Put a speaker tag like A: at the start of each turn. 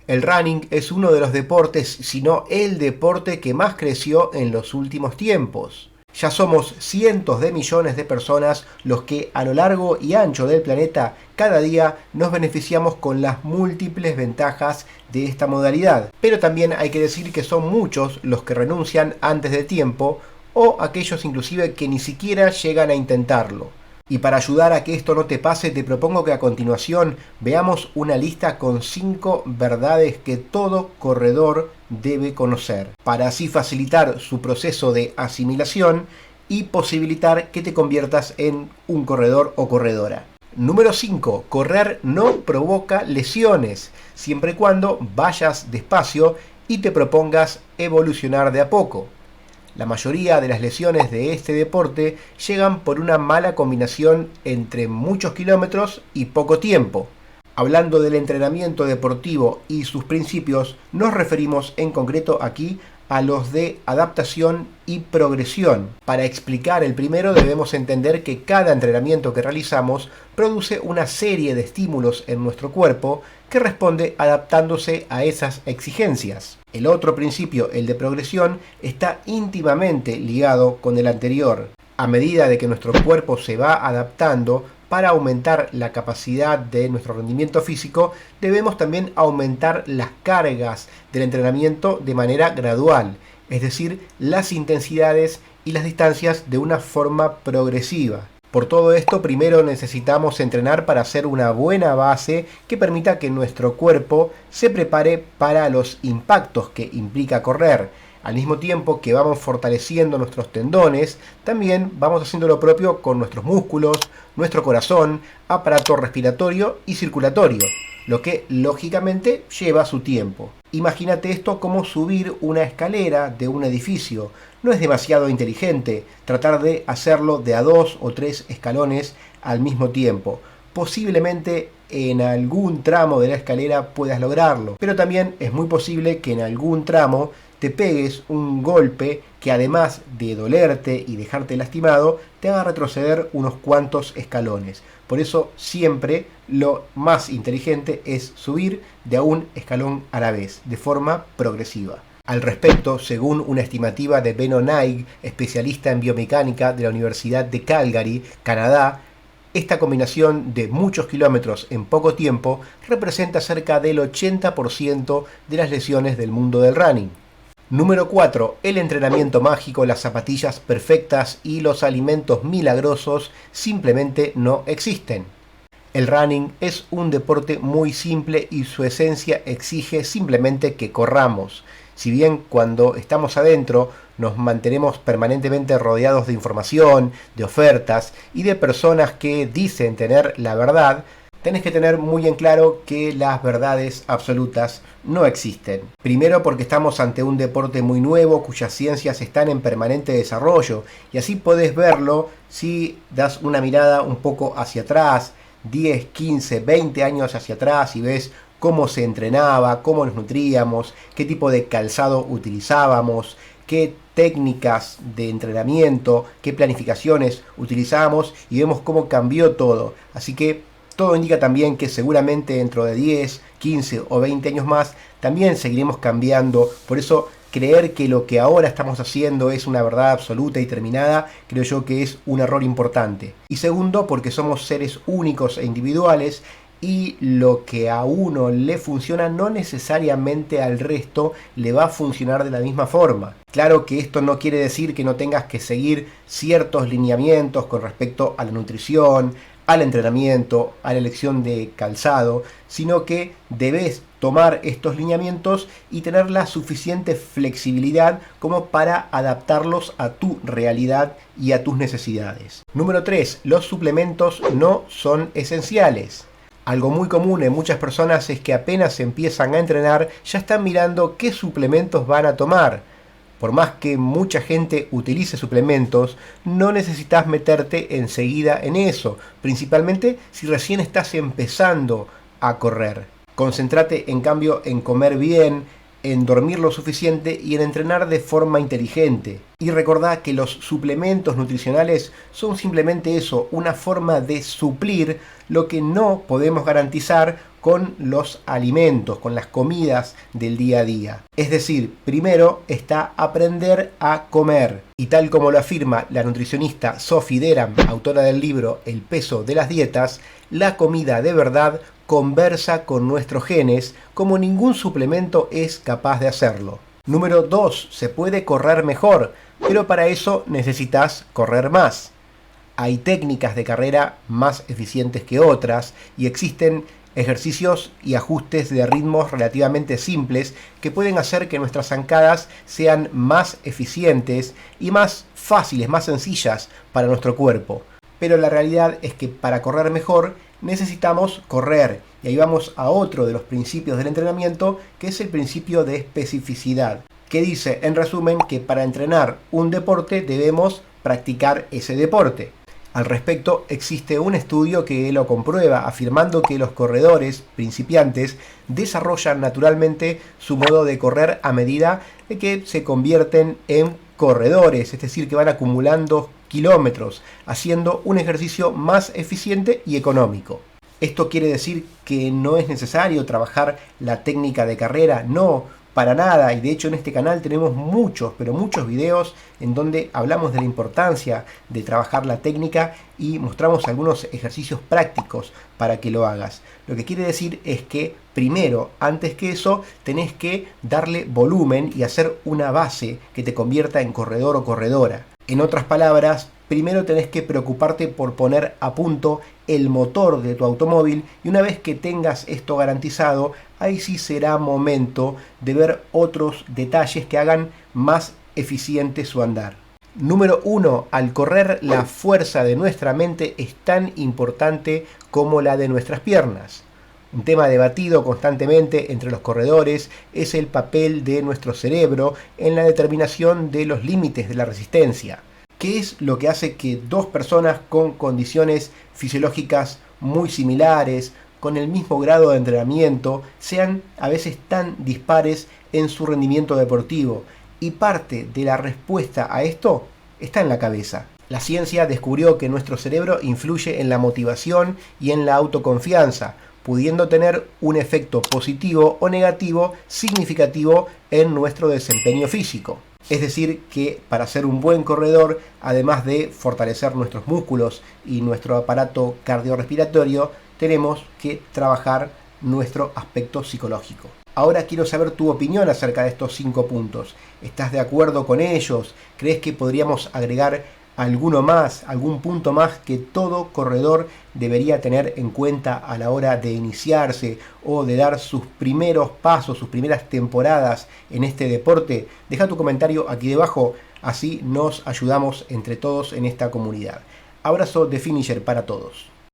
A: El running es uno de los deportes, si no el deporte que más creció en los últimos tiempos. Ya somos cientos de millones de personas los que a lo largo y ancho del planeta cada día nos beneficiamos con las múltiples ventajas de esta modalidad. Pero también hay que decir que son muchos los que renuncian antes de tiempo o aquellos inclusive que ni siquiera llegan a intentarlo. Y para ayudar a que esto no te pase, te propongo que a continuación veamos una lista con 5 verdades que todo corredor debe conocer, para así facilitar su proceso de asimilación y posibilitar que te conviertas en un corredor o corredora. Número 5. Correr no provoca lesiones, siempre y cuando vayas despacio y te propongas evolucionar de a poco. La mayoría de las lesiones de este deporte llegan por una mala combinación entre muchos kilómetros y poco tiempo. Hablando del entrenamiento deportivo y sus principios, nos referimos en concreto aquí a los de adaptación y progresión. Para explicar el primero debemos entender que cada entrenamiento que realizamos produce una serie de estímulos en nuestro cuerpo que responde adaptándose a esas exigencias. El otro principio, el de progresión, está íntimamente ligado con el anterior. A medida de que nuestro cuerpo se va adaptando, para aumentar la capacidad de nuestro rendimiento físico, debemos también aumentar las cargas del entrenamiento de manera gradual, es decir, las intensidades y las distancias de una forma progresiva. Por todo esto, primero necesitamos entrenar para hacer una buena base que permita que nuestro cuerpo se prepare para los impactos que implica correr. Al mismo tiempo que vamos fortaleciendo nuestros tendones, también vamos haciendo lo propio con nuestros músculos, nuestro corazón, aparato respiratorio y circulatorio, lo que lógicamente lleva su tiempo. Imagínate esto como subir una escalera de un edificio. No es demasiado inteligente tratar de hacerlo de a 2 o 3 escalones al mismo tiempo. Posiblemente en algún tramo de la escalera puedas lograrlo, pero también es muy posible que en algún tramo te pegues un golpe que, además de dolerte y dejarte lastimado, te haga retroceder unos cuantos escalones. Por eso siempre lo más inteligente es subir de a un escalón a la vez, de forma progresiva. Al respecto, según una estimativa de Ben O'Neill, especialista en biomecánica de la Universidad de Calgary, Canadá, esta combinación de muchos kilómetros en poco tiempo representa cerca del 80% de las lesiones del mundo del running. Número 4. El entrenamiento mágico, las zapatillas perfectas y los alimentos milagrosos simplemente no existen. El running es un deporte muy simple y su esencia exige simplemente que corramos. Si bien cuando estamos adentro nos mantenemos permanentemente rodeados de información, de ofertas y de personas que dicen tener la verdad, tenés que tener muy en claro que las verdades absolutas no existen. Primero porque estamos ante un deporte muy nuevo cuyas ciencias están en permanente desarrollo, y así podés verlo si das una mirada un poco hacia atrás, 10, 15, 20 años hacia atrás, y ves cómo se entrenaba, cómo nos nutríamos, qué tipo de calzado utilizábamos, qué técnicas de entrenamiento, qué planificaciones utilizábamos, y vemos cómo cambió todo. Así que todo indica también que seguramente dentro de 10, 15 o 20 años más también seguiremos cambiando. Por eso creer que lo que ahora estamos haciendo es una verdad absoluta y terminada, creo yo que es un error importante. Y segundo, porque somos seres únicos e individuales, y lo que a uno le funciona no necesariamente al resto le va a funcionar de la misma forma. Claro que esto no quiere decir que no tengas que seguir ciertos lineamientos con respecto a la nutrición, al entrenamiento, a la elección de calzado, sino que debes tomar estos lineamientos y tener la suficiente flexibilidad como para adaptarlos a tu realidad y a tus necesidades. Número 3. Los suplementos no son esenciales. Algo muy común en muchas personas es que apenas empiezan a entrenar ya están mirando qué suplementos van a tomar. Por más que mucha gente utilice suplementos, no necesitas meterte enseguida en eso, principalmente si recién estás empezando a correr. Concéntrate en cambio en comer bien, en dormir lo suficiente y en entrenar de forma inteligente. Y recordá que los suplementos nutricionales son simplemente eso, una forma de suplir lo que no podemos garantizar con los alimentos, con las comidas del día a día. Es decir, primero está aprender a comer. Y tal como lo afirma la nutricionista Sophie Deram, autora del libro El peso de las dietas, la comida de verdad conversa con nuestros genes como ningún suplemento es capaz de hacerlo. Número 2. Se puede correr mejor, pero para eso necesitas correr más. Hay técnicas de carrera más eficientes que otras y existen ejercicios y ajustes de ritmos relativamente simples que pueden hacer que nuestras zancadas sean más eficientes y más fáciles, más sencillas para nuestro cuerpo. Pero la realidad es que para correr mejor necesitamos correr. Y ahí vamos a otro de los principios del entrenamiento, que es el principio de especificidad, que dice en resumen que para entrenar un deporte debemos practicar ese deporte. Al respecto, existe un estudio que lo comprueba, afirmando que los corredores principiantes desarrollan naturalmente su modo de correr a medida de que se convierten en corredores, es decir, que van acumulando kilómetros, haciendo un ejercicio más eficiente y económico. ¿Esto quiere decir que no es necesario trabajar la técnica de carrera? No, para nada, y de hecho en este canal tenemos muchos, pero muchos videos en donde hablamos de la importancia de trabajar la técnica y mostramos algunos ejercicios prácticos para que lo hagas. Lo que quiere decir es que primero, antes que eso, tenés que darle volumen y hacer una base que te convierta en corredor o corredora. En otras palabras, primero tenés que preocuparte por poner a punto el motor de tu automóvil y una vez que tengas esto garantizado, ahí sí será momento de ver otros detalles que hagan más eficiente su andar. Número 1. Al correr, la fuerza de nuestra mente es tan importante como la de nuestras piernas. Un tema debatido constantemente entre los corredores es el papel de nuestro cerebro en la determinación de los límites de la resistencia. ¿Qué es lo que hace que dos personas con condiciones fisiológicas muy similares, con el mismo grado de entrenamiento, sean a veces tan dispares en su rendimiento deportivo? Y parte de la respuesta a esto está en la cabeza. La ciencia descubrió que nuestro cerebro influye en la motivación y en la autoconfianza, pudiendo tener un efecto positivo o negativo significativo en nuestro desempeño físico. Es decir, que para ser un buen corredor, además de fortalecer nuestros músculos y nuestro aparato cardiorrespiratorio, tenemos que trabajar nuestro aspecto psicológico. Ahora quiero saber tu opinión acerca de estos 5 puntos. ¿Estás de acuerdo con ellos? ¿Crees que podríamos agregar alguno más, algún punto más que todo corredor debería tener en cuenta a la hora de iniciarse o de dar sus primeros pasos, sus primeras temporadas en este deporte? Deja tu comentario aquí debajo, así nos ayudamos entre todos en esta comunidad. Abrazo de Finisher para todos.